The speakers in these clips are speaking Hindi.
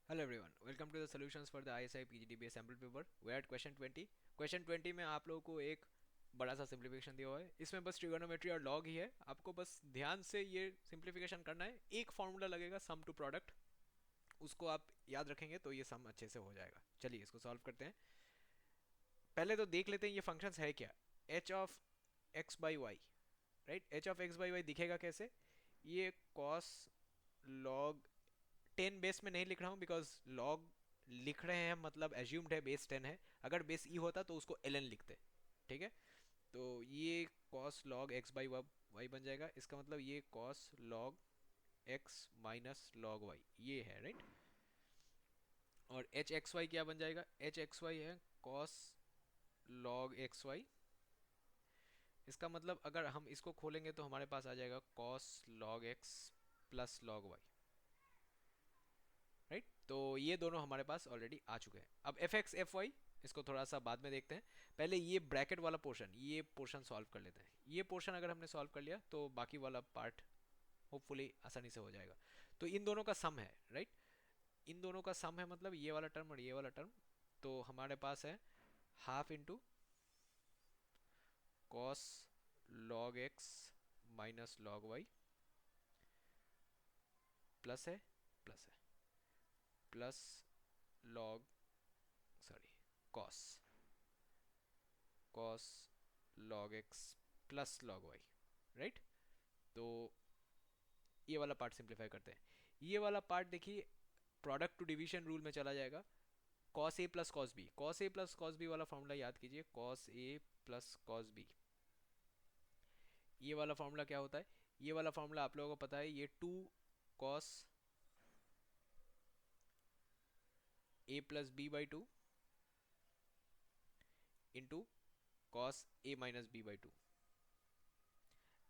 Hello everyone, welcome to the solutions for the ISI PGDBA sample paper. We are at question 20. Question 20 में आप लोगों को एक बड़ा सा सिंप्लीफिकेशन दिया हुआ है। इसमें बस ट्रिगोनोमेट्री और लॉग ही है। आपको बस ध्यान से ये सिंप्लीफिकेशन करना है। एक फॉर्मूला लगेगा सम टू प्रोडक्ट, उसको आप याद रखेंगे तो ये सम अच्छे से हो जाएगा। चलिए इसको सॉल्व करते हैं। पहले तो देख लेते हैं ये फंक्शंस है क्या। H of X by Y, right. H of X by Y दिखेगा कैसे? ये कॉस लॉग 10 बेस में नहीं लिख रहा हूँ बिकॉज लॉग लिख रहे हैं मतलब एज्यूम्ड है बेस 10 है। अगर बेस ई होता तो उसको एल एन लिखते। ठीक है। तो ये cos log X by Y बन जाएगा। इसका मतलब ये cos log x minus log Y ये है, राइट। और एच एक्स वाई क्या बन जाएगा? एच एक्स वाई है कॉस लॉग एक्स वाई। इसका मतलब अगर हम इसको खोलेंगे तो हमारे पास आ जाएगा cos log x plus log Y, right. तो ये दोनों हमारे पास ऑलरेडी आ चुके हैं। अब एफ एक्स एफ वाई इसको थोड़ा सा बाद में देखते हैं। पहले ये ब्रैकेट वाला पोर्शन, ये पोर्शन सॉल्व कर लेते हैं। ये पोर्शन अगर हमने सॉल्व कर लिया तो बाकी वाला पार्ट होपफुली आसानी से हो जाएगा। तो इन दोनों का सम है, राइट। इन दोनों का सम है मतलब ये वाला टर्म और ये वाला टर्म। तो हमारे पास है half into cos log x minus log Y plus है, प्लस है, plus log, sorry, cos cos log x plus log Y, right. तो ये वाला पार्ट सिंप्लीफाई करते हैं। ये वाला पार्ट देखिए प्रोडक्ट टू डिवीजन रूल में चला जाएगा। Cos A plus cos B, cos A plus cos B वाला फॉर्मूला याद कीजिए। Cos A plus cos B, ये वाला फॉर्मूला क्या होता है? ये वाला फॉर्मूला आप लोगों को पता है, ये two cos A plus B by two into cos A minus B by two.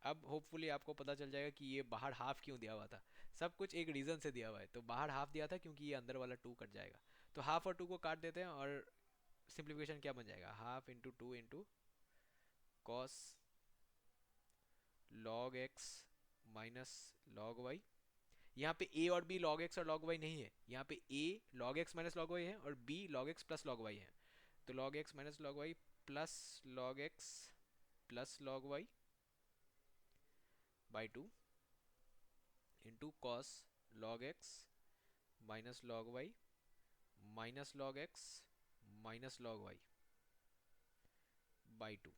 अब होपफुली आपको पता चल जाएगा कि ये बाहर हाफ क्यों दिया हुआ था। सब कुछ एक रीज़न से दिया हुआ है। तो बाहर हाफ दिया था क्योंकि ये अंदर वाला टू कट जाएगा। तो हाफ और टू को काट देते हैं और सिंप्लीफिकेशन क्या बन जाएगा? Half into two into cos log x minus log y. यहाँ पे ए और बी लॉग एक्स और लॉग वाई नहीं है। यहाँ पे A log x minus log y है और B log x plus log y है। तो log x minus log Y plus log x plus log y by two into cos log x minus log Y minus log x minus log y by to,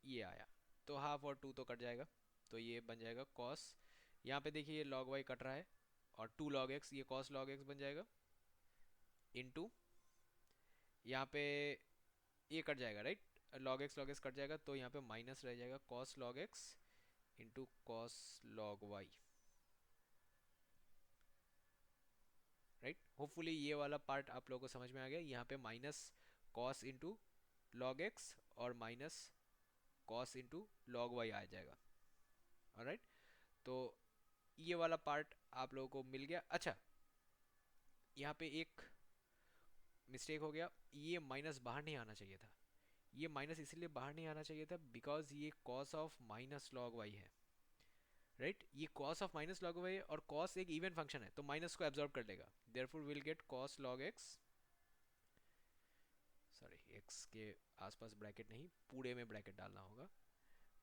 ये आया। तो हाफ और टू तो कट जाएगा। तो ये बन जाएगा कॉस, यहाँ पे देखिए ये लॉग वाई कट रहा है और टू लॉग एक्स, ये कॉस लॉग एक्स बन जाएगा इंटू यहाँ पे ये कट जाएगा, राइट। लॉग एक्स कट जाएगा तो यहाँ पे माइनस रह जाएगा cos log X into cos log Y, right. Hopefully ये वाला पार्ट आप लोगों को समझ में आ गया। यहाँ पे minus cos into log x और minus cos into log y आ जाएगा, राइट। तो ये वाला पार्ट आप लोगों को मिल गया। अच्छा, यहाँ पे एक मिस्टेक हो गया। ये माइनस बाहर नहीं आना चाहिए था। ये माइनस इसलिए बाहर नहीं आना चाहिए था बिकॉज ये cos of minus log y है, राइट। ये cos of minus log y और कॉस एक इवन फंक्शन है तो माइनस को एब्जॉर्ब कर लेगा। Therefore will get cos log x, sorry x के आसपास ब्रैकेट नहीं, पूरे में ब्रैकेट डालना होगा।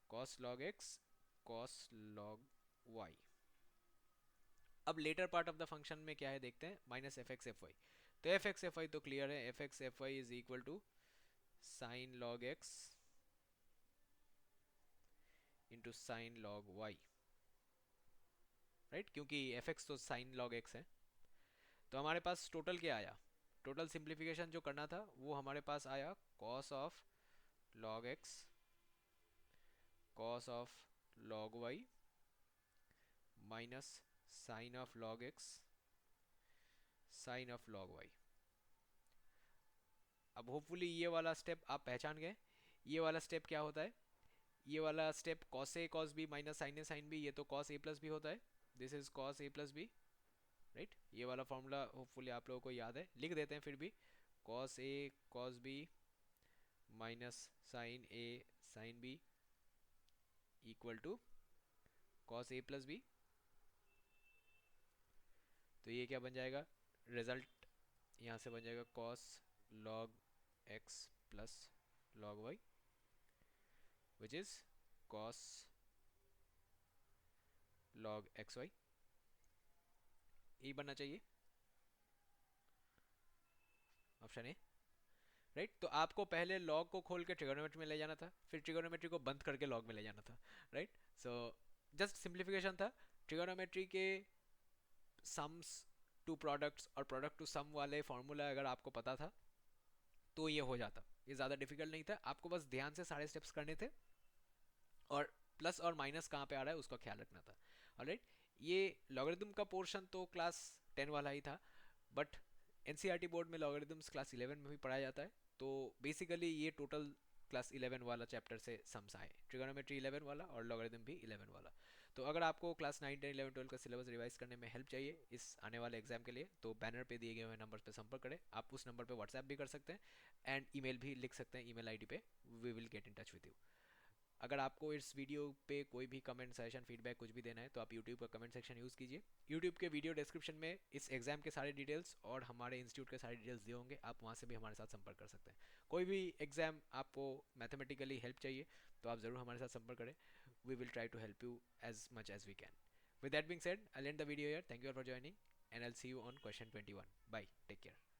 Cos log x cos log Y. अब latter part of the function में क्या है देखते हैं, minus f x F Y. तो एफ एक्स एफ वाई तो क्लियर है, F x F Y is equal to sine log X into sine log Y, right, क्योंकि एफ एक्स तो साइन लॉग एक्स है। तो हमारे पास टोटल क्या आया? टोटल सिंप्लीफिकेशन जो करना था वो हमारे पास आया cos of log x cos of log Y minus sine of log X sine of log Y. अब होपफुली ये वाला स्टेप आप पहचान गए। ये वाला स्टेप क्या होता है? ये वाला step cos A cos B minus sine A sine B, ये तो कॉस ए प्लस बी होता है। This is cos A plus B, right. ये वाला फॉर्मूला होपफुली आप लोगों को याद है, लिख देते हैं फिर भी। Cos A cos B minus sine A sine B equal to cos A plus B तो ये क्या बन जाएगा, रिजल्ट यहाँ से बन जाएगा cos log x plus log y which is cos log xy, ये बनना चाहिए ऑप्शन ए, राइट। तो आपको पहले लॉग को खोल के ट्रिगोनोमेट्री में ले जाना था, फिर ट्रिगोनोमेट्री को बंद करके लॉग में ले जाना था, राइट। सो जस्ट सिंप्लीफिकेशन था। ट्रिगोनोमेट्री के सम्स टू प्रोडक्ट्स और प्रोडक्ट टू सम वाले फॉर्मूला अगर आपको पता था तो ये हो जाता, ये ज़्यादा डिफिकल्ट नहीं था, आपको बस ध्यान से सारे स्टेप्स करने थे और प्लस और माइनस कहाँ पे आ रहा है उसका ख्याल रखना था, ऑलराइट। ये लॉगरिदम का पोर्शन तो क्लास 10 वाला ही था, बट एनसीईआरटी बोर्ड में लॉगरिदम्स क्लास 11 में भी पढ़ाया जाता है, तो बेसिकली ये टोटल क्लास 11 वाला चैप्टर से सम्स आए, ट्रिगोनोमेट्री 11 वाला और लॉगरिदम भी 11 वाला। तो अगर आपको क्लास 9 10 11 12 का सिलेबस रिवाइज करने में हेल्प चाहिए इस आने वाले एग्जाम के लिए, तो बैनर पे दिए गए हुए नंबर पे संपर्क करें, आप उस नंबर पे व्हाट्सएप भी कर सकते हैं एंड ईमेल भी लिख सकते हैं, ईमेल आईडी पे we will get in touch with you. अगर आपको इस वीडियो पे कोई भी कमेंट सेशन फीडबैक कुछ भी देना है तो आप यूट्यूब का कमेंट सेक्शन यूज़ कीजिए, यूट्यूब के वीडियो डिस्क्रिप्शन में इस एग्जाम के सारे डिटेल्स और हमारे इंस्टीट्यूट के सारे डिटेल्स दिए होंगे, आप वहाँ से भी हमारे साथ संपर्क कर सकते हैं। कोई भी एग्जाम आपको मैथमेटिकली हेल्प चाहिए तो आप ज़रूर हमारे साथ संपर्क करें, we will try to help you as much as we can. With that being said, I end the video here, thank you for joining and I will see you on question 21। Bye, take care.